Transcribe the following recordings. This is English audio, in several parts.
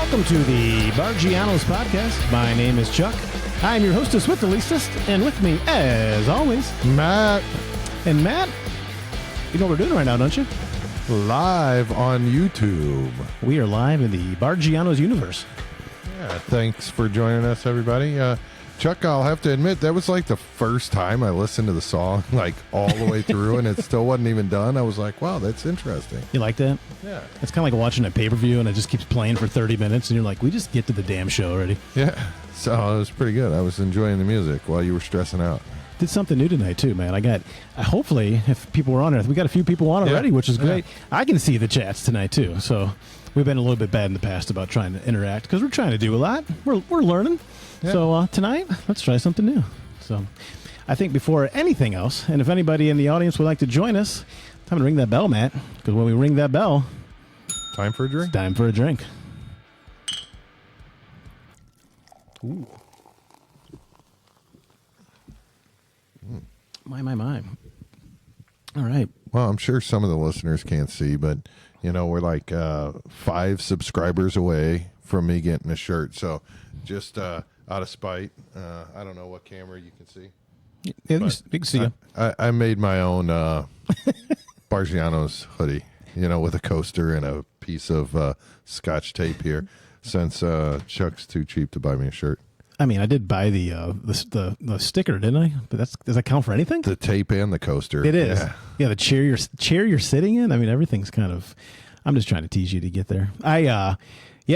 Welcome to the Barggianos Podcast. My name is Chuck. I'm your hostess with the leastest, and with me, as always, Matt. And Matt, you know what we're doing right now, don't you? Live on YouTube. We are live in the Barggianos universe. Yeah, thanks for joining us, everybody. Chuck, I'll have to admit, that was like the first time I listened to the song, like all the way through, and it still wasn't even done. I was like, wow, that's interesting. You like that? Yeah. It's kind of like watching a pay-per-view, and it just keeps playing for 30 minutes, and you're like, we just get to the damn show already. Yeah. So it was pretty good. I was enjoying the music while you were stressing out. Did something new tonight, too, man. I got, hopefully, if people were on there, we got a few people on already, which is great. I can see the chats tonight, too. So we've been a little bit bad in the past about trying to interact because we're trying to do a lot. We're learning. Yeah. So tonight, let's try something new. So I think before anything else, and if anybody in the audience would like to join us, time to ring that bell, Matt, because when we ring that bell, time for a drink. It's time for a drink. Ooh. My. All right. Well, I'm sure some of the listeners can't see, but, you know, we're like 5 subscribers away from me getting a shirt. So just out of spite, I don't know what camera you can see. Yeah, you can see you. I made my own Barggianos hoodie, you know, with a coaster and a piece of Scotch tape here, since Chuck's too cheap to buy me a shirt. I mean, I did buy the sticker, didn't I? But does that count for anything? The tape and the coaster. It is. Yeah, the chair you're sitting in. I mean, everything's kind of. I'm just trying to tease you to get there.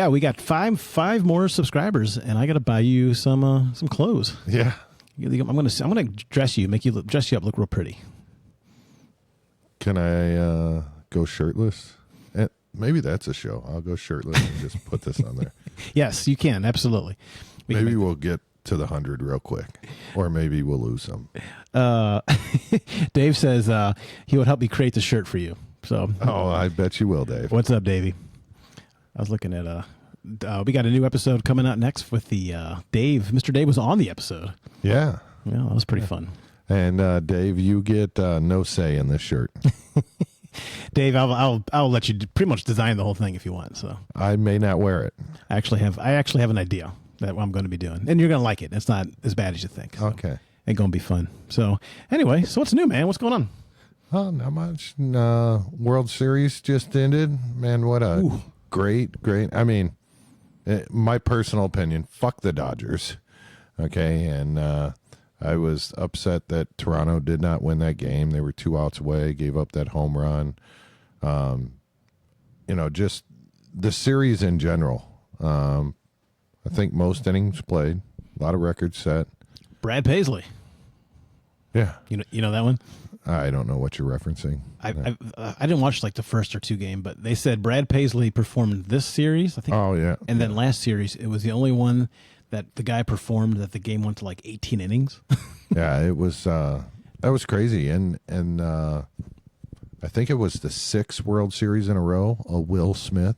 We got five more subscribers, and I got to buy you some clothes. Yeah. I'm gonna dress you, dress you up, look real pretty. Can I go shirtless? Maybe that's a show. I'll go shirtless and just put this on there. Yes, you can, absolutely. Maybe we'll get to the 100 real quick, or maybe we'll lose some. Dave says he would help me create the shirt for you. So. Oh, I bet you will, Dave. What's up, Davey? I was looking at we got a new episode coming out next with the Dave. Mr. Dave was on the episode. Yeah. Yeah, that was pretty fun. And Dave, you get no say in this shirt. Dave, I'll let you pretty much design the whole thing if you want. So I may not wear it. I actually have an idea that I'm going to be doing, and you're going to like it. It's not as bad as you think. So okay. It's going to be fun. So anyway, so what's new, man? What's going on? Oh, not much. World Series just ended. Man, what a great. I mean, my personal opinion, fuck the Dodgers. Okay, and I was upset that Toronto did not win that game. They were 2 outs away, gave up that home run. Just the series in general. I think most innings played, a lot of records set. Brad Paisley. Yeah. You know that one? I don't know what you're referencing. I didn't watch like the first or 2 game, but they said Brad Paisley performed this series, I think. Oh, yeah. And then last series, it was the only one that the guy performed that the game went to like 18 innings. Yeah, it was that was crazy. And I think it was the 6th World Series in a row Will Smith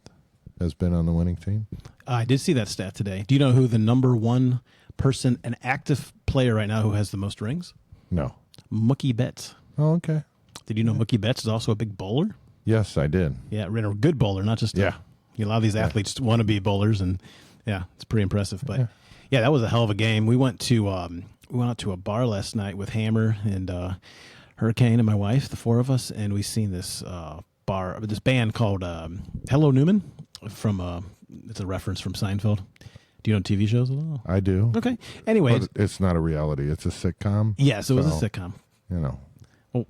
has been on the winning team. I did see that stat today. Do you know who the number 1 person, an active player right now who has the most rings? No. Mookie Betts. Oh, okay. Did you know Mookie Betts is also a big bowler? Yes, I did. Yeah, a good bowler, not just a lot of these athletes want to be bowlers, and yeah, it's pretty impressive. But yeah, that was a hell of a game. We went out to a bar last night with Hammer and Hurricane and my wife, the 4 of us, and we seen this this band called Hello Newman from it's a reference from Seinfeld. Do you know TV shows at all? I do. Okay. Anyway, but it's not a reality. It's a sitcom. Yes, it was a sitcom. You know, a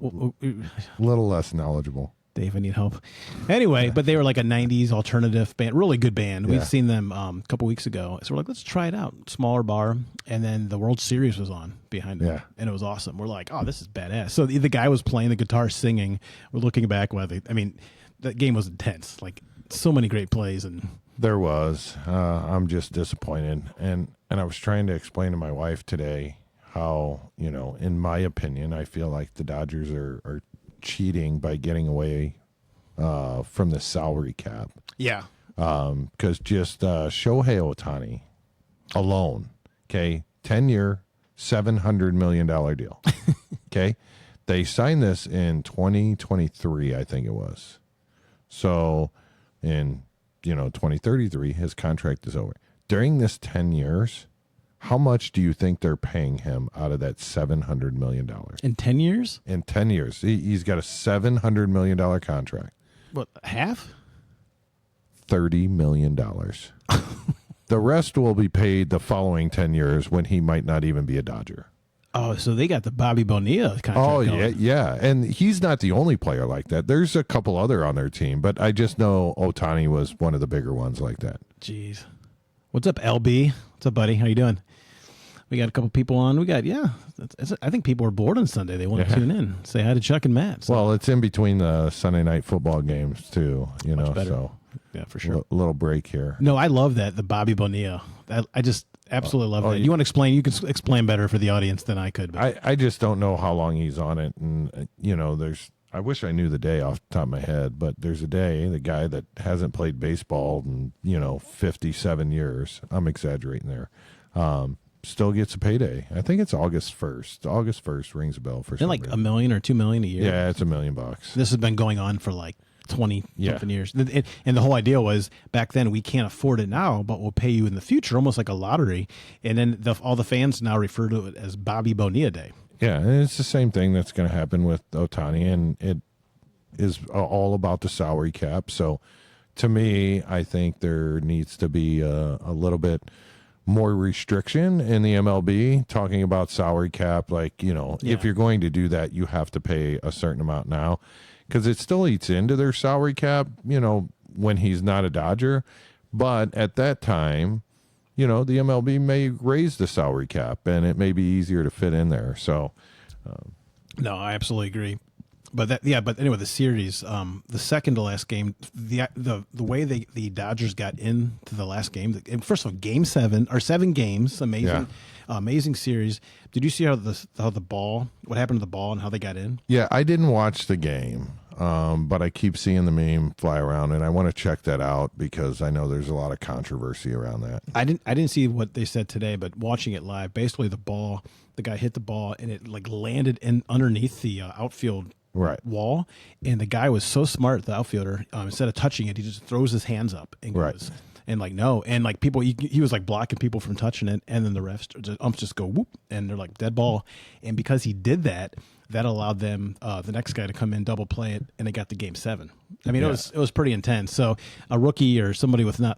little less knowledgeable. Dave, I need help. Anyway, but they were like a 90s alternative band, really good band. We'd seen them a couple weeks ago. So we're like, let's try it out. Smaller bar. And then the World Series was on behind it. Yeah. And it was awesome. We're like, oh, this is badass. So the guy was playing the guitar, singing. We're looking back. That game was intense. Like, so many great plays. And there was. I'm just disappointed. And I was trying to explain to my wife today how, in my opinion, I feel like the Dodgers are cheating by getting away from the salary cap. Yeah. Because just Shohei Ohtani alone, okay, 10-year, $700 million deal. Okay. They signed this in 2023, I think it was. So in 2033. His contract is over. During this 10 years, how much do you think they're paying him out of that $700 million? In 10 years? In 10 years. He's got a $700 million contract. What, half? $30 million. The rest will be paid the following 10 years when he might not even be a Dodger. Oh, so they got the Bobby Bonilla contract. Oh, going. yeah. And he's not the only player like that. There's a couple other on their team, but I just know Ohtani was one of the bigger ones like that. Jeez. What's up, LB? What's up, buddy? How you doing? We got a couple people on. I think people are bored on Sunday. They want to tune in. Say hi to Chuck and Matt. So. Well, it's in between the Sunday night football games, too, Much better. So yeah, for sure. A little break here. No, I love that, the Bobby Bonilla. I just absolutely love that. Yeah. You want to explain? You can explain better for the audience than I could. But. I just don't know how long he's on it. And, I wish I knew the day off the top of my head, but there's a day, the guy that hasn't played baseball in, 57 years, I'm exaggerating there, still gets a payday. I think it's August 1st. August 1st rings a bell for some like reason. $1 million or $2 million a year. Yeah, it's $1 million. This has been going on for like 20 something years. And the whole idea was back then we can't afford it now, but we'll pay you in the future, almost like a lottery. And then all the fans now refer to it as Bobby Bonilla Day. Yeah, and it's the same thing that's going to happen with Ohtani, and it is all about the salary cap. So to me, I think there needs to be a little bit more restriction in the MLB talking about salary cap. Like, if you're going to do that, you have to pay a certain amount now because it still eats into their salary cap, when he's not a Dodger. But at that time, the MLB may raise the salary cap and it may be easier to fit in there. So, no, I absolutely agree. But anyway, the series, the second to last game, the way the Dodgers got into the last game, first of all, Game 7 or 7 games, amazing series. Did you see what happened to the ball and how they got in? Yeah, I didn't watch the game, but I keep seeing the meme fly around, and I want to check that out because I know there's a lot of controversy around that. I didn't see what they said today, but watching it live, basically the guy hit the ball and it like landed in underneath the outfield wall, and the guy was so smart, the outfielder, instead of touching it, he just throws his hands up and goes and like no, and like people, he was like blocking people from touching it, and then the umps just go whoop, and they're like dead ball, and because he did that allowed them the next guy to come in, double play it, and they got the Game 7. I mean, it was pretty intense. So a rookie or somebody with not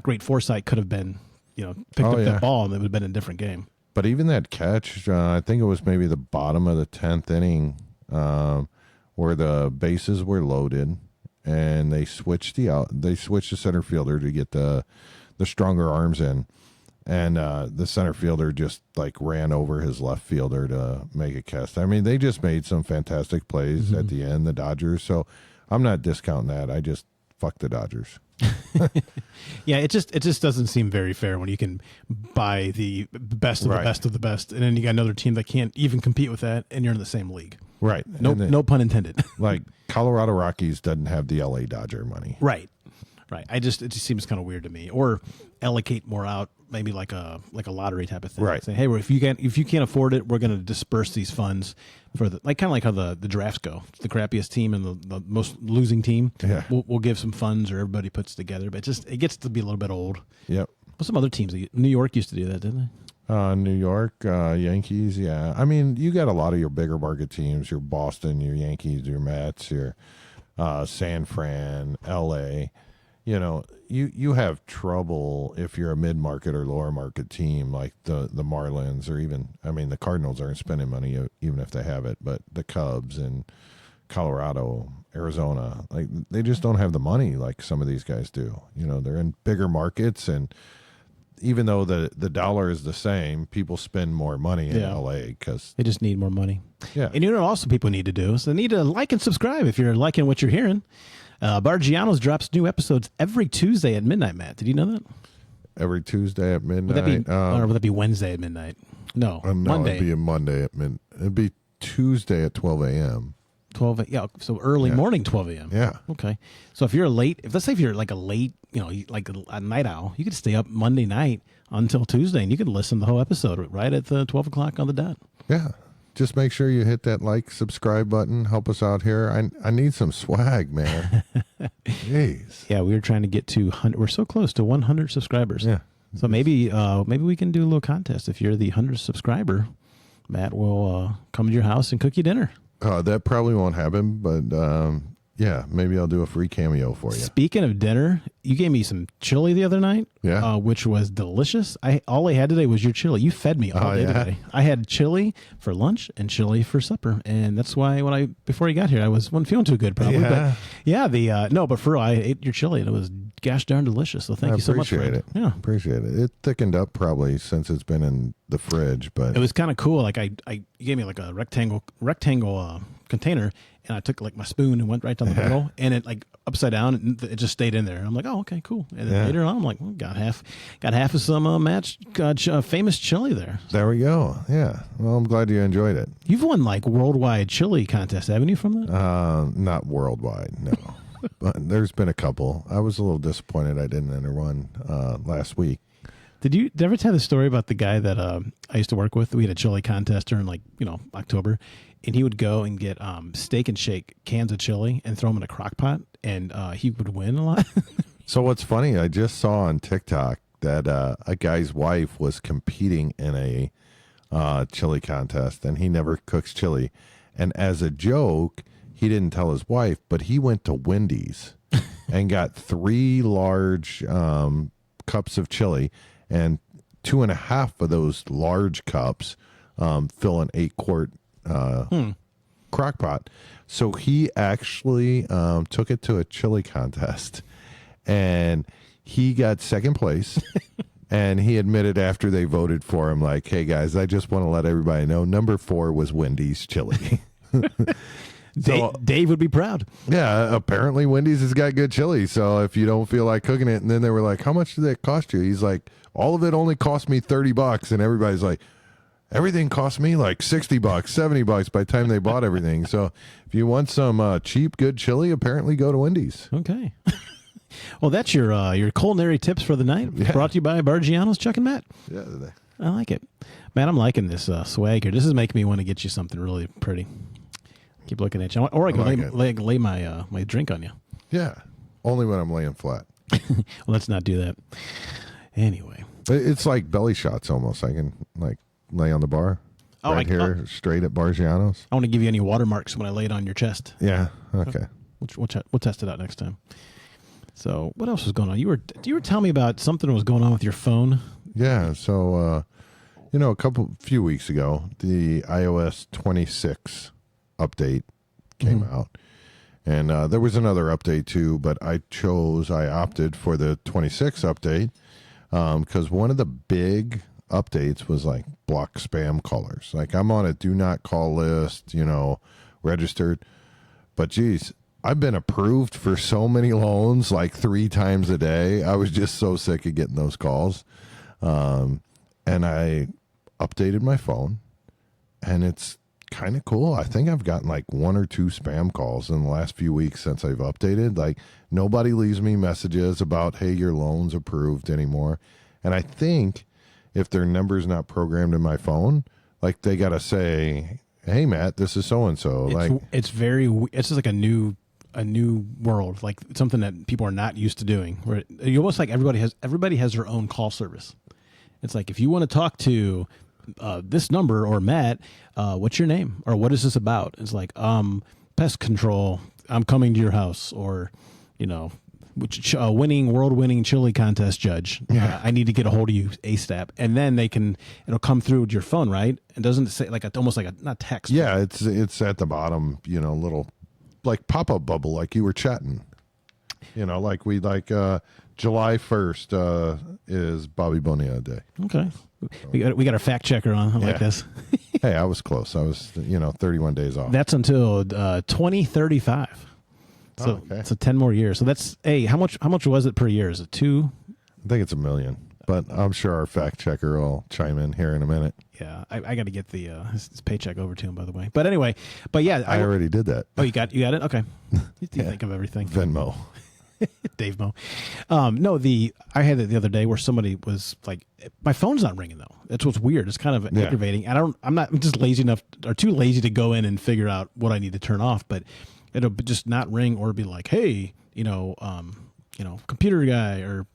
great foresight could have been picked up that ball, and it would have been a different game. But even that catch, I think it was maybe the bottom of the 10th inning. Where the bases were loaded, and they switched the center fielder to get the stronger arms in, and the center fielder just like ran over his left fielder to make a catch. I mean, they just made some fantastic plays at the end, the Dodgers. So I'm not discounting that. I just fuck the Dodgers. Yeah, it just doesn't seem very fair when you can buy the best of the best of the best, and then you got another team that can't even compete with that, and you're in the same league. Right. No pun intended. Like Colorado Rockies doesn't have the LA Dodger money. Right. It just seems kind of weird to me. Or allocate more out, maybe like a lottery type of thing. Right. Say, hey, if you can't afford it, we're going to disperse these funds for kind of like how the drafts go. The crappiest team and the most losing team. Yeah. We'll give some funds, or everybody puts together. But it gets to be a little bit old. Yep. Well, some other teams, New York used to do that, didn't they? New York, Yankees, yeah. I mean, you got a lot of your bigger market teams, your Boston, your Yankees, your Mets, your San Fran, L.A. You have trouble if you're a mid-market or lower market team like the Marlins, or even, I mean, the Cardinals aren't spending money even if they have it, but the Cubs and Colorado, Arizona, like they just don't have the money like some of these guys do. They're in bigger markets, and even though the dollar is the same, people spend more money in LA because they just need more money. Yeah. And also people need to do is they need to like and subscribe if you're liking what you're hearing. Barggianos drops new episodes every Tuesday at midnight, Matt. Did you know that? Every Tuesday at midnight. Would that be Wednesday at midnight? No, Monday. It'd be a Monday at midnight. It'd be Tuesday at 12 a.m. 12 yeah, so early morning 12 a.m. Yeah. Okay. So if you're let's say if you're like a late, like a night owl, you could stay up Monday night until Tuesday, and you could listen to the whole episode right at the 12 o'clock on the dot. Yeah. just make sure you hit that like, subscribe button. Help us out here. I need some swag, man. Jeez. Yeah, we were trying to get to 100. We're so close to 100 subscribers. Yeah. So maybe we can do a little contest. If you're the 100th subscriber, Matt will come to your house and cook you dinner. That probably won't happen, but yeah, maybe I'll do a free cameo for you. Speaking of dinner, you gave me some chili the other night, which was delicious. All I had today was your chili. You fed me all day today. I had chili for lunch and chili for supper, and that's why before you got here, I wasn't feeling too good probably. Yeah. But but for real, I ate your chili and it was gosh darn delicious. So thank you so much for it. Yeah, appreciate it. It thickened up probably since it's been in the fridge, but it was kind of cool. Like you gave me like a rectangle container. And I took like my spoon and went right down the middle, and it like upside down, and it just stayed in there. I'm like, oh, okay, cool. And then later on, I'm like, well, got half of some Matt's famous chili there. There we go. Yeah. Well, I'm glad you enjoyed it. You've won like worldwide chili contests, haven't you? From that? Not worldwide, no. But there's been a couple. I was a little disappointed I didn't enter one last week. Did you ever tell the story about the guy that I used to work with? We had a chili contest during October. And he would go and get Steak and Shake cans of chili and throw them in a crock pot, and he would win a lot. So what's funny, I just saw on TikTok that a guy's wife was competing in a chili contest, and he never cooks chili. And as a joke, he didn't tell his wife, but he went to Wendy's and got 3 large cups of chili, and 2.5 of those large cups fill an 8-quart crock pot. So he actually took it to a chili contest, and he got second place. And he admitted after they voted for him, like, hey guys, I just want to let everybody know number 4 was Wendy's chili. Dave would be proud. Yeah, apparently Wendy's has got good chili. So if you don't feel like cooking it, and then they were like, how much did that cost you? He's like, all of it only cost me $30. And everybody's like, everything cost me like $60, $70 by the time they bought everything. So if you want some cheap, good chili, apparently go to Wendy's. Okay. Well, that's your culinary tips for the night. Yeah. Brought to you by Barggianos, Chuck and Matt. Yeah. I like it. Man, I'm liking this swag here. This is making me want to get you something really pretty. Keep looking at you. Or I can lay my my drink on you. Yeah. Only when I'm laying flat. Well, let's not do that. Anyway. It's like belly shots almost. I can like lay on the bar. Here, straight at Barggianos. I want to give you any watermarks when I lay it on your chest. Yeah. Okay. We'll test it out next time. So what else was going on? You were telling me about something that was going on with your phone. Yeah. So, few weeks ago, the iOS 26 update came out, and there was another update too, but I opted for the 26 update because one of the big updates was like block spam callers. Like I'm on a do not call list, registered, but geez, I've been approved for so many loans like 3 times a day. I was just so sick of getting those calls. And I updated my phone, and it's kind of cool. I think I've gotten like 1 or 2 spam calls in the last few weeks since I've updated. Like nobody leaves me messages about, hey, your loan's approved anymore. And I think if their number's not programmed in my phone, like they got to say, hey, Matt, this is so-and-so. It's just like a new world, like something that people are not used to doing. Where you almost like everybody has their own call service. It's like, if you want to talk to this number or Matt, what's your name or what is this about? It's like pest control. I'm coming to your house, or world-winning chili contest judge. Yeah. I need to get a hold of you ASAP, and then it'll come through with your phone, right? And doesn't it say almost like a not text? Yeah, it's at the bottom, little like pop-up bubble, like you were chatting. July 1st is Bobby Bonilla Day. Okay. We got our fact checker on. I like this. Hey, I was close. I was 31 days off. That's until 2035. So so 10 more years. So that's how much was it per year? Is it 2? I think it's $1 million, but I'm sure our fact checker will chime in here in a minute. Yeah, I got to get his paycheck over to him, by the way. But anyway, yeah, I already did that. Oh, you got it? Okay. You think of everything. Venmo. Dave Mo. No, I had it the other day where somebody was like, my phone's not ringing though. That's what's weird. It's kind of aggravating. I'm just lazy enough or too lazy to go in and figure out what I need to turn off, but it'll just not ring or be like, hey, computer guy or,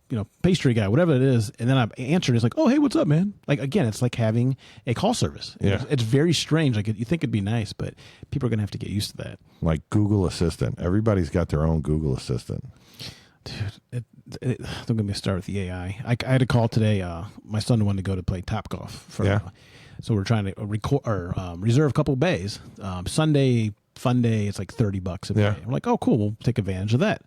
pastry guy, whatever it is. And then I answered. It's like, oh, hey, what's up, man? Like, again, it's like having a call service. Yeah. It's very strange. Like, you think it'd be nice, but people are going to have to get used to that. Like Google Assistant. Everybody's got their own Google Assistant. Dude, don't get me started with the AI. I had a call today. My son wanted to go to play Top Golf. So we're trying to reserve a couple bays. Sunday fun day. It's like $30 a day. I'm like, oh, cool. We'll take advantage of that.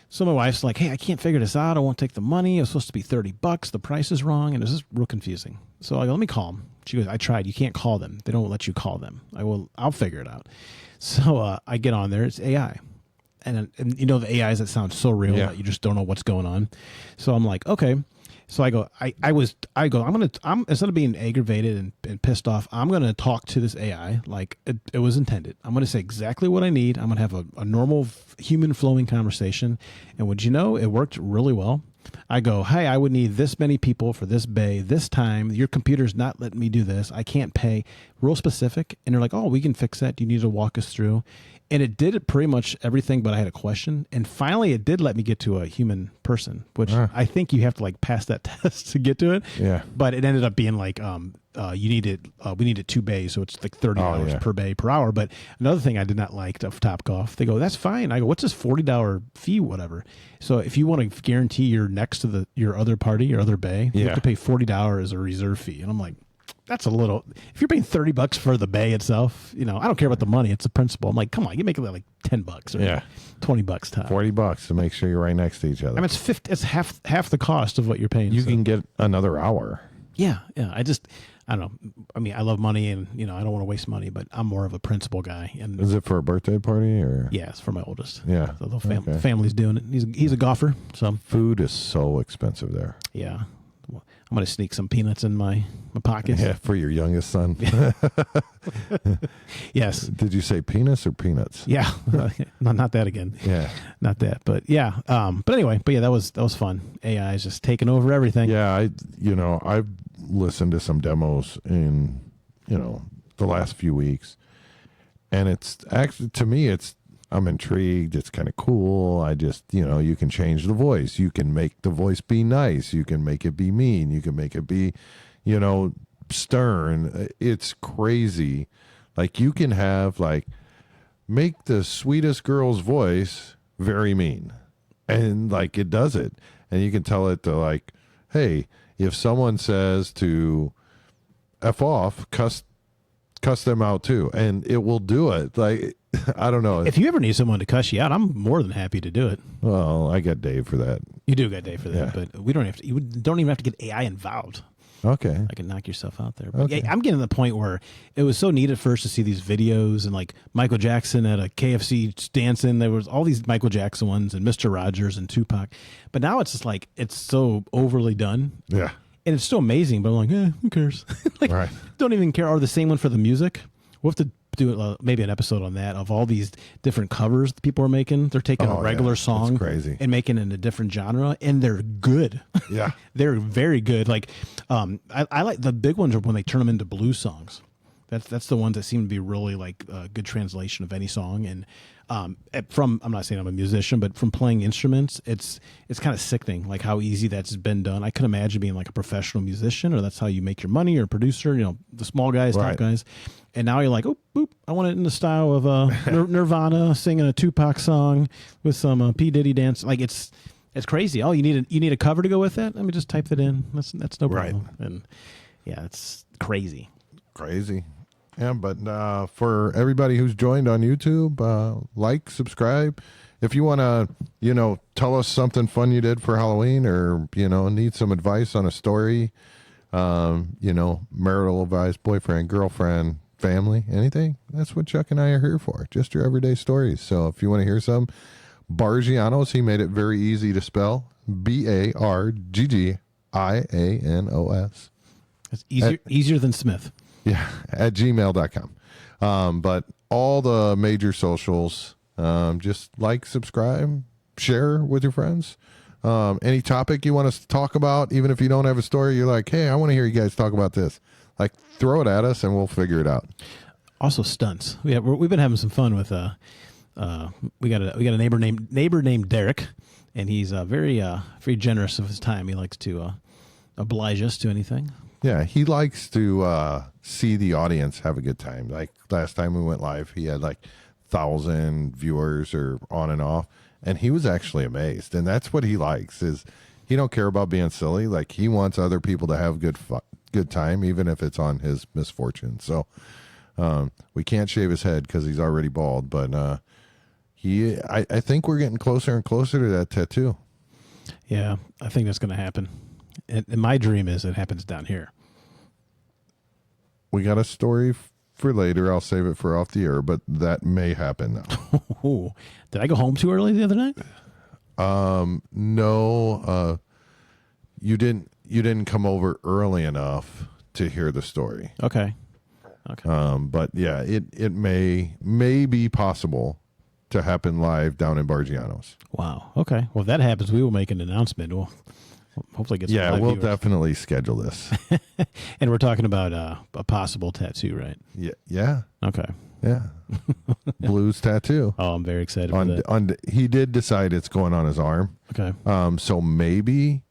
So my wife's like, hey, I can't figure this out. I won't take the money. It's supposed to be $30. The price is wrong. And it's just real confusing. So I go, let me call them. She goes, I tried. You can't call them. They don't let you call them. I'll figure it out. So I get on there. It's AI. And the AIs that sound so real that you just don't know what's going on. So I'm like, okay. So I go, I'm instead of being aggravated and pissed off, I'm going to talk to this AI like it was intended. I'm going to say exactly what I need. I'm going to have a normal human flowing conversation. And would you know, it worked really well. I go, hey, I would need this many people for this bay, this time. Your computer's not letting me do this. I can't pay. Real specific. And they're like, oh, we can fix that. Do you need to walk us through? And it did pretty much everything, but I had a question. And finally, it did let me get to a human person, which I think you have to like pass that test to get to it. Yeah. But it ended up being like, we needed 2 bays, so it's like $30 per bay per hour. But another thing I did not like of Top Golf, they go, that's fine. I go, what's this $40 fee, whatever? So if you want to guarantee you're next to your other party, your other bay, you have to pay $40 as a reserve fee. And I'm like, that's a little. If you're paying $30 for the bay itself, I don't care about the money. It's the principle. I'm like, come on, you make it like $10 or $20 top. $40 to make sure you're right next to each other. I mean, it's half the cost of what you're paying. You can get another hour. Yeah. I don't know. I mean, I love money, and I don't want to waste money, but I'm more of a principle guy. And is it for a birthday party or? Yeah, it's for my oldest. Yeah, so the family's doing it. He's a golfer, so food is so expensive there. Yeah. I'm going to sneak some peanuts in my pockets. Yeah, for your youngest son. Yes. Did you say penis or peanuts? Yeah. Not that again. Yeah. Not that. But yeah. But anyway, that was fun. AI is just taking over everything. Yeah. I've listened to some demos in, the last few weeks. And it's actually, to me, I'm intrigued. It's kind of cool. I just, you can change the voice. You can make the voice be nice. You can make it be mean. You can make it be, stern. It's crazy. Like you can have make the sweetest girl's voice very mean. And it does it. And you can tell it to hey, if someone says to F off, cuss them out too. And it will do it. I don't know. If you ever need someone to cuss you out, I'm more than happy to do it. Well, I got Dave for that. You do got Dave for that, but we don't have to. You don't even have to get AI involved. Okay. I can knock yourself out there. But I'm getting to the point where it was so neat at first to see these videos and Michael Jackson at a KFC dancing. There was all these Michael Jackson ones and Mr. Rogers and Tupac. But now it's just it's so overly done. Yeah. And it's still amazing, but I'm like, who cares? Right. Don't even care. Or the same one for the music. We'll have to do maybe an episode on that of all these different covers that people are making. They're taking a regular song and making it in a different genre, and they're good. Yeah. They're very good. I like the big ones are when they turn them into blues songs. That's the ones that seem to be really a good translation of any song. And I'm not saying I'm a musician, but from playing instruments, it's kind of sickening, how easy that's been done. I could imagine being a professional musician, or that's how you make your money, or a producer, the small guys, top guys. And now you're like, oh, boop, I want it in the style of Nirvana singing a Tupac song with some P. Diddy dance. It's crazy. Oh, you need a cover to go with that? Let me just type that in. That's no problem. Right. And yeah, it's crazy. Crazy. Yeah, but for everybody who's joined on YouTube, subscribe. If you want to, tell us something fun you did for Halloween, or, need some advice on a story, marital advice, boyfriend, girlfriend, family, anything, that's what Chuck and I are here for. Just your everyday stories. So if you want to hear some, Barggianos, he made it very easy to spell. Barggianos. It's easier than Smith. Yeah, at gmail.com. But all the major socials, just subscribe, share with your friends. Any topic you want us to talk about, even if you don't have a story, you're like, hey, I want to hear you guys talk about this. Like, throw it at us and we'll figure it out. Also stunts. We've been having some fun with we got a neighbor named Derek, and he's very generous of his time. He likes to oblige us to anything. Yeah, he likes to see the audience have a good time. Like last time we went live, he had like 1,000 viewers or on and off, and he was actually amazed. And that's what he likes, is he don't care about being silly. Like, he wants other people to have good time, even if it's on his misfortune. So we can't shave his head because he's already bald, but I think we're getting closer and closer to that tattoo. Yeah, I think that's going to happen. And my dream is it happens down here. We got a story for later. I'll save it for off the air, but that may happen now. Ooh, did I go home too early the other night? No, you didn't come over early enough to hear the story. Okay. But yeah, it may be possible to happen live down in Barggianos. Wow. Okay. Well, if that happens, we will make an announcement. We'll hopefully get some live we'll viewers. definitely schedule this. And we're talking about a possible tattoo, right? Yeah. Okay. Yeah. Blues tattoo. Oh, I'm very excited for that. He did decide it's going on his arm. Okay. So maybe,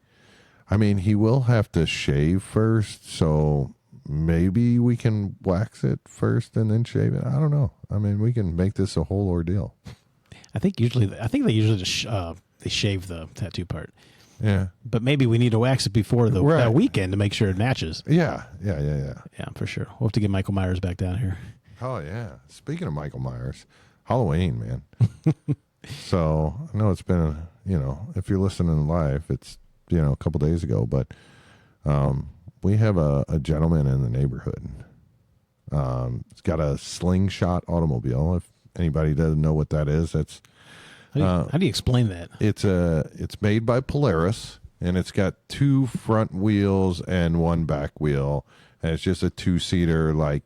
I mean, he will have to shave first, so maybe we can wax it first and then shave it. I don't know. I mean, we can make this a whole ordeal. I think they usually just they shave the tattoo part. Yeah. But maybe we need to wax it before that weekend to make sure it matches. Yeah, for sure. We'll have to get Michael Myers back down here. Oh, yeah. Speaking of Michael Myers, Halloween, man. So, I know it's been, if you're listening live, it's, a couple days ago, but we have a gentleman in the neighborhood. He's got a slingshot automobile. If anybody doesn't know what that is, that's... How do you explain that? It's made by Polaris, and it's got 2 front wheels and 1 back wheel, and it's just a 2-seater. Like,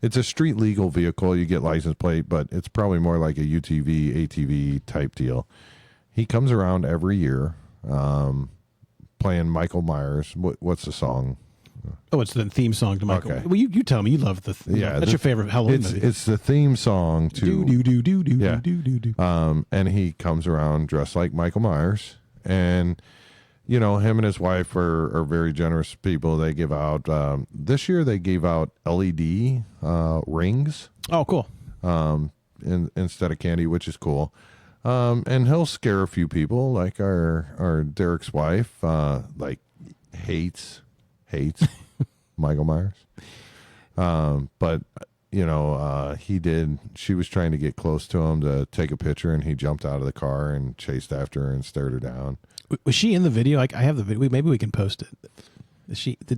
it's a street legal vehicle. You get license plate, but it's probably more like a UTV, ATV type deal. He comes around every year, playing Michael Myers. What's the song? Oh, it's the theme song to Michael. Okay. Well, you tell me. You love that's your favorite Halloween movie. It's the theme song to... Do. And he comes around dressed like Michael Myers. And, him and his wife are very generous people. They give out... this year, they gave out LED rings. Oh, cool. Instead of candy, which is cool. And he'll scare a few people, like our Derek's wife, hates Michael Myers. But she was trying to get close to him to take a picture, and he jumped out of the car and chased after her and stared her down. Was she in the video? I have the video. Maybe we can post it.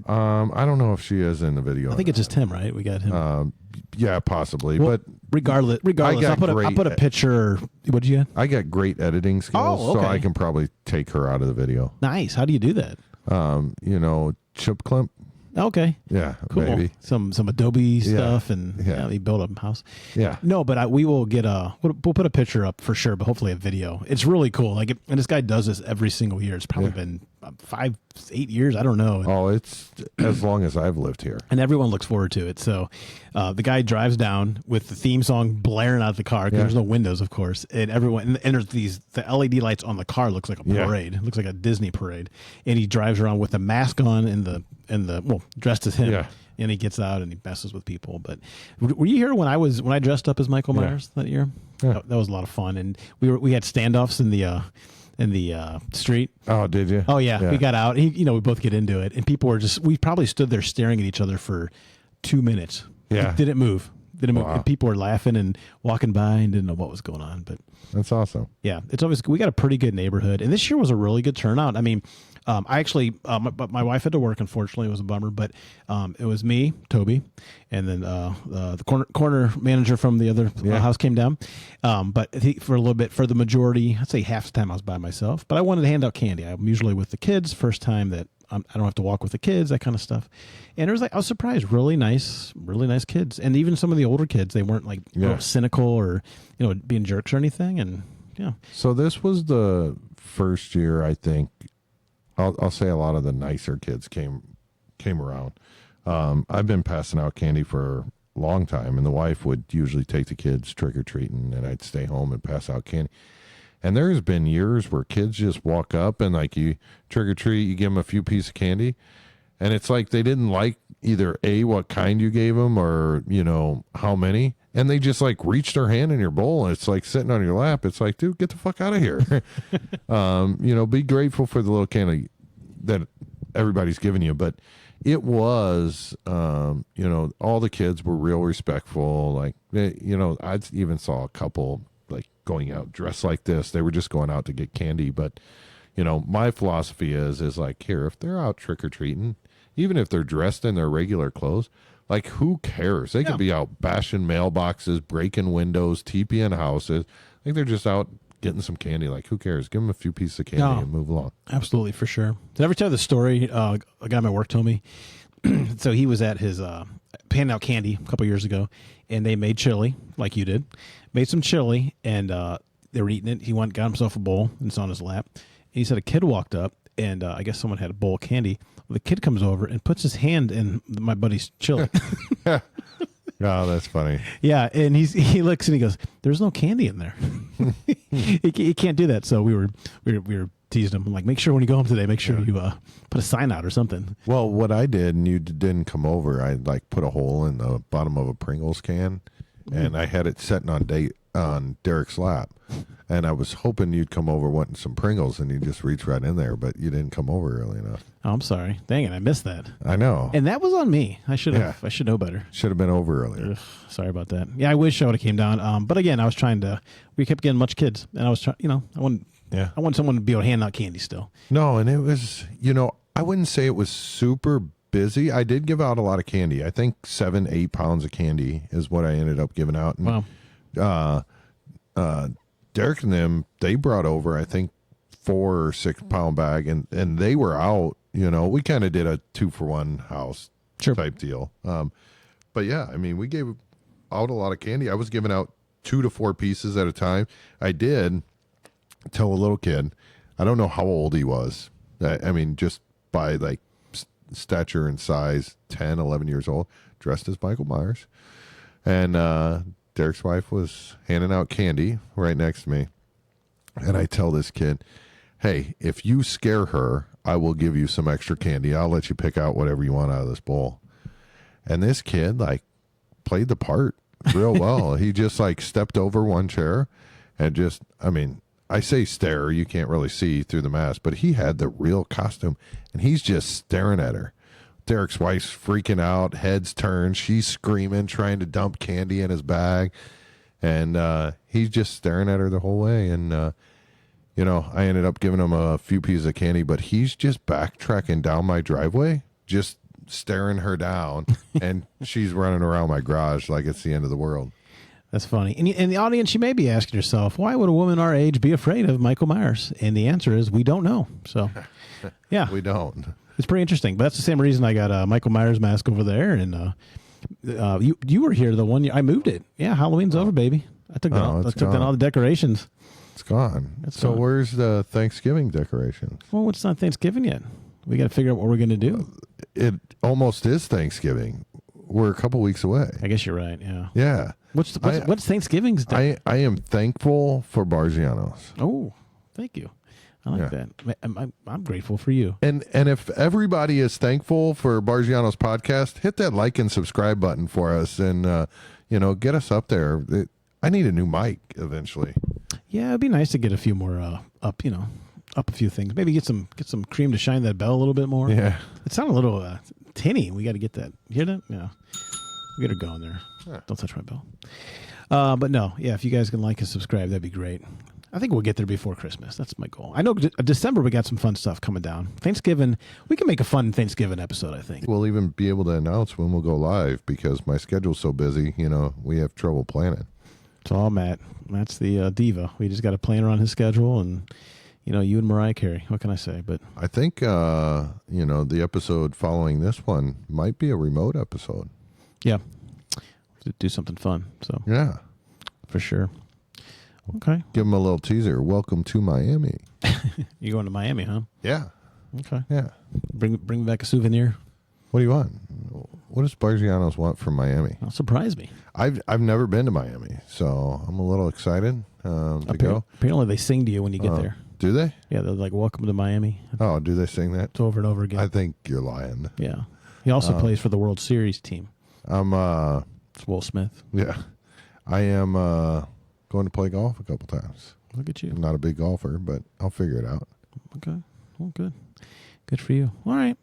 I don't know if she is in the video. I think it's just him, right? We got him. Yeah, possibly. Well, but regardless, I'll put a picture. What'd you get? I got great editing skills, so I can probably take her out of the video. Nice. How do you do that? Chip Clamp. Okay. Yeah, cool. Maybe. Some Adobe stuff, and they build a house. Yeah. No, but we will get we'll put a picture up for sure, but hopefully a video. It's really cool. And this guy does this every single year. It's probably been 5-8 years. I don't know. Oh, it's as long as I've lived here. And everyone looks forward to it. So the guy drives down with the theme song blaring out of the car because there's no windows, of course. And everyone, and there's the LED lights on the car looks like a parade. It looks like a Disney parade. And he drives around with a mask on and dressed as him. Yeah. And he gets out and he messes with people. But were you here when I dressed up as Michael Myers that year? Yeah. That was a lot of fun. And we had standoffs in the street. Oh, did you? Oh yeah. We got out. We both get into it, and people were we probably stood there staring at each other for 2 minutes. Yeah, didn't move. Wow. And people were laughing and walking by and didn't know what was going on. But that's awesome. Yeah, it's always we got a pretty good neighborhood, and this year was a really good turnout. I mean, I actually, my wife had to work. Unfortunately, it was a bummer, but it was me, Toby, and then the corner manager from the other house came down. But for a little bit, for the majority, I'd say half the time I was by myself. But I wanted to hand out candy. I'm usually with the kids. First time that I don't have to walk with the kids, that kind of stuff. And it was I was surprised. Really nice kids, and even some of the older kids, they weren't cynical or being jerks or anything. And Yeah. So this was the first year, I think. I'll say a lot of the nicer kids came around. I've been passing out candy for a long time, and the wife would usually take the kids trick-or-treating, and I'd stay home and pass out candy. And there's been years where kids just walk up and like you trick-or-treat, you give them a few pieces of candy, and it's like they didn't like either A, what kind you gave them, or, you know, how many. And they just like reach their hand in your bowl and it's like sitting on your lap. It's like, dude, get the fuck out of here. You know, be grateful for the little candy that everybody's giving you. But it was, you know, all the kids were real respectful. Like, you know, I even saw a couple like going out dressed like this. They were just going out to get candy. But, you know, my philosophy is like, here, if they're out trick-or-treating, even if they're dressed in their regular clothes, like, who cares? They could be out bashing mailboxes, breaking windows, TPing houses. I think they're just out getting some candy. Like, who cares? Give them a few pieces of candy and move along. Absolutely, for sure. Did I ever tell the story? A guy at my work told me. So he was at his handing out candy a couple years ago, and they made chili, like you did. Made some chili, and they were eating it. He went, got himself a bowl, and it's on his lap. And he said a kid walked up, and I guess someone had a bowl of candy. The kid comes over and puts his hand in my buddy's chili. Oh, that's funny. Yeah, and he looks and he goes, "There's no candy in there." he can't do that. So we were teasing him. I'm like, make sure when you go home today, make sure you put a sign out or something. Well, what I did, and you didn't come over, I like put a hole in the bottom of a Pringles can, and I had it sitting on Derek's lap. And I was hoping you'd come over wanting some Pringles, and you just reach right in there, but you didn't come over early enough. Oh, I'm sorry. Dang it, I missed that. I know. And that was on me. I should have. Yeah. I should know better. Should have been over earlier. Ugh, sorry about that. Yeah, I wish I would have came down. But again, I was trying to. We kept getting much kids, and I was trying. You know, I want someone to be able to hand out candy still. No, and it was. You know, I wouldn't say it was super busy. I did give out a lot of candy. I think 7-8 pounds of candy is what I ended up giving out. And, wow. Derek and them, they brought over, I think, 4 or 6 pound bag, and they were out. You know, we kind of did a 2-for-1 house type deal. But yeah, I mean, we gave out a lot of candy. I was giving out 2 to 4 pieces at a time. I did tell a little kid, I don't know how old he was. I mean, just by like stature and size, 10, 11 years old, dressed as Michael Myers. And Derek's wife was handing out candy right next to me. And I tell this kid, hey, if you scare her, I will give you some extra candy. I'll let you pick out whatever you want out of this bowl. And this kid, like, played the part real well. He just, like, stepped over one chair and just, I mean, I say stare. You can't really see through the mask. But he had the real costume, and he's just staring at her. Derek's wife's freaking out, head's turned. She's screaming, trying to dump candy in his bag. And he's just staring at her the whole way. And, you know, I ended up giving him a few pieces of candy, but he's just backtracking down my driveway, just staring her down. And she's running around my garage like it's the end of the world. That's funny. And in the audience, you may be asking yourself, why would a woman our age be afraid of Michael Myers? And the answer is we don't know. So, yeah. We don't. It's pretty interesting, but that's the same reason I got a Michael Myers mask over there. And you were here the one year I moved it. Yeah, Halloween's over, baby. I took down all the decorations. It's gone. So where's the Thanksgiving decorations? Well, it's not Thanksgiving yet. We got to figure out what we're going to do. It almost is Thanksgiving. We're a couple weeks away. I guess you're right. Yeah. Yeah. What's Thanksgiving's day? I am thankful for Barggianos. Oh, thank you. I like that. I'm grateful for you. And if everybody is thankful for Barggianos Podcast, hit that like and subscribe button for us, and get us up there. I need a new mic eventually. Yeah, it'd be nice to get a few more up a few things. Maybe get some cream to shine that bell a little bit more. Yeah, it sounded a little tinny. We got to get that. You hear that? Yeah, we got to go in there. Yeah. Don't touch my bell. But no, yeah. If you guys can like and subscribe, that'd be great. I think we'll get there before Christmas. That's my goal. I know December we got some fun stuff coming down. Thanksgiving, we can make a fun Thanksgiving episode, I think. We'll even be able to announce when we'll go live because my schedule's so busy, we have trouble planning. It's all Matt. Matt's the diva. We just got to plan around his schedule and, you and Mariah Carey. What can I say? But I think, the episode following this one might be a remote episode. Yeah. Do something fun. So yeah, for sure. Okay. Give them a little teaser. Welcome to Miami. You're going to Miami, huh? Yeah. Okay. Yeah. Bring back a souvenir. What do you want? What does Barggianos want from Miami? That'll surprise me. I've never been to Miami, so I'm a little excited to go. Apparently, they sing to you when you get there. Do they? Yeah, they're like, "Welcome to Miami." Oh, do they sing that? It's over and over again. I think you're lying. Yeah. He also plays for the World Series team. It's Will Smith. Yeah. I am going to play golf a couple times. Look at you. I'm not a big golfer, but I'll figure it out. Okay. Well, good. Good for you. All right.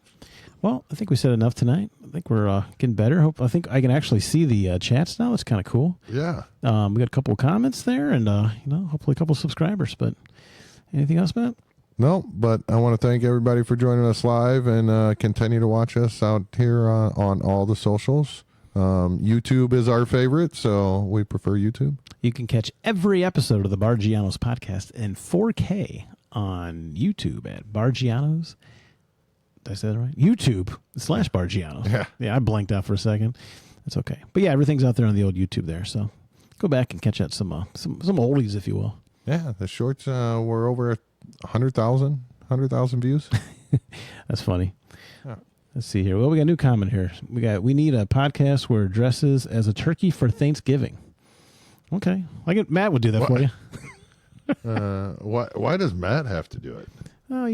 Well, I think we said enough tonight. I think we're getting better. I think I can actually see the chats now. That's kind of cool. Yeah. We got a couple of comments there, and hopefully a couple of subscribers. But anything else, Matt? No, but I want to thank everybody for joining us live and continue to watch us out here on all the socials. YouTube is our favorite, so we prefer YouTube. You can catch every episode of the Barggianos Podcast in 4K on YouTube at Barggianos. Did I say that right? YouTube/Barggianos. Yeah, I blanked out for a second. That's okay. But yeah, everything's out there on the old YouTube there. So go back and catch out some oldies, if you will. Yeah, the shorts were over 100,000 views. That's funny. Yeah. Let's see here. Well, we got a new comment here. We need a podcast where it dresses as a turkey for Thanksgiving. Okay, Matt would do that for you. Why does Matt have to do it? Oh,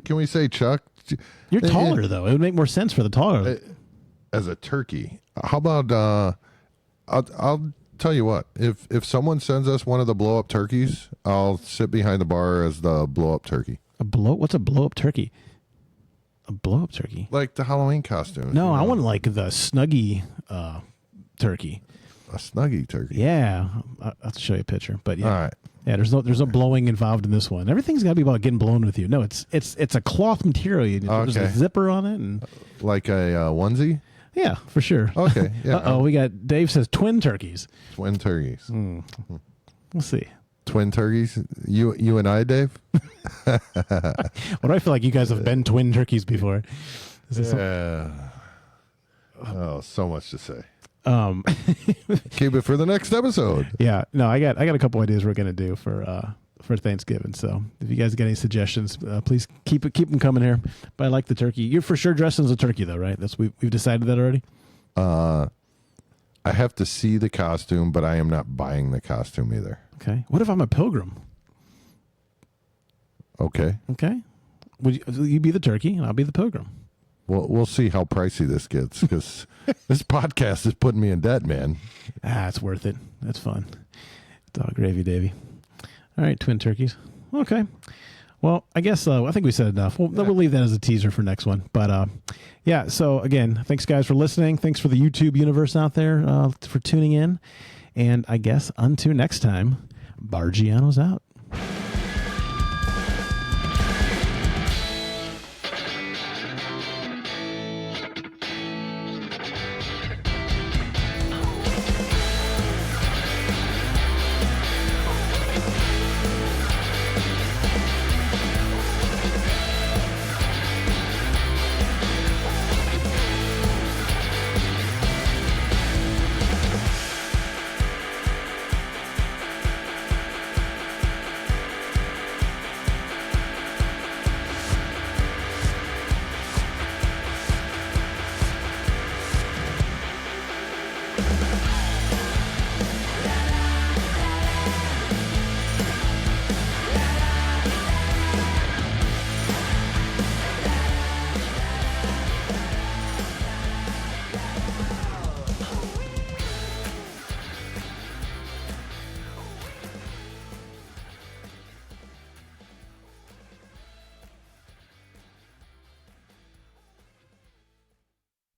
Can we say Chuck? You're taller though. It would make more sense for the taller. As a turkey. How about I'll tell you what. If someone sends us one of the blow up turkeys, I'll sit behind the bar as the blow up turkey. What's a blow up turkey? A blow up turkey? Like the Halloween costume. No, I want like the Snuggie turkey. A Snuggie turkey. Yeah, I'll show you a picture. But yeah, all right. Yeah, there's no blowing involved in this one. Everything's got to be about getting blown with you. No, it's a cloth material. There's a zipper on it, and like a onesie. Yeah, for sure. Okay. Yeah. We got Dave says twin turkeys. Twin turkeys. We'll see. Twin turkeys. You and I, Dave. What do I feel like you guys have been twin turkeys before? Yeah. Oh, so much to say. Keep it for the next episode. Yeah, no, I got a couple ideas we're gonna do for Thanksgiving. So if you guys got any suggestions, please keep them coming here. But I like the turkey. You're for sure dressed as a turkey, though, right? We've decided that already. I have to see the costume, but I am not buying the costume either. Okay. What if I'm a pilgrim? Okay. Okay. Would you be the turkey and I'll be the pilgrim? Well, we'll see how pricey this gets because this podcast is putting me in debt, man. It's worth it. That's fun. Dog gravy, Davy. All right, twin turkeys. Okay. Well, I guess I think we said enough. We'll leave that as a teaser for next one. But yeah, so again, thanks guys for listening. Thanks for the YouTube universe out there for tuning in. And I guess until next time, Barggianos out.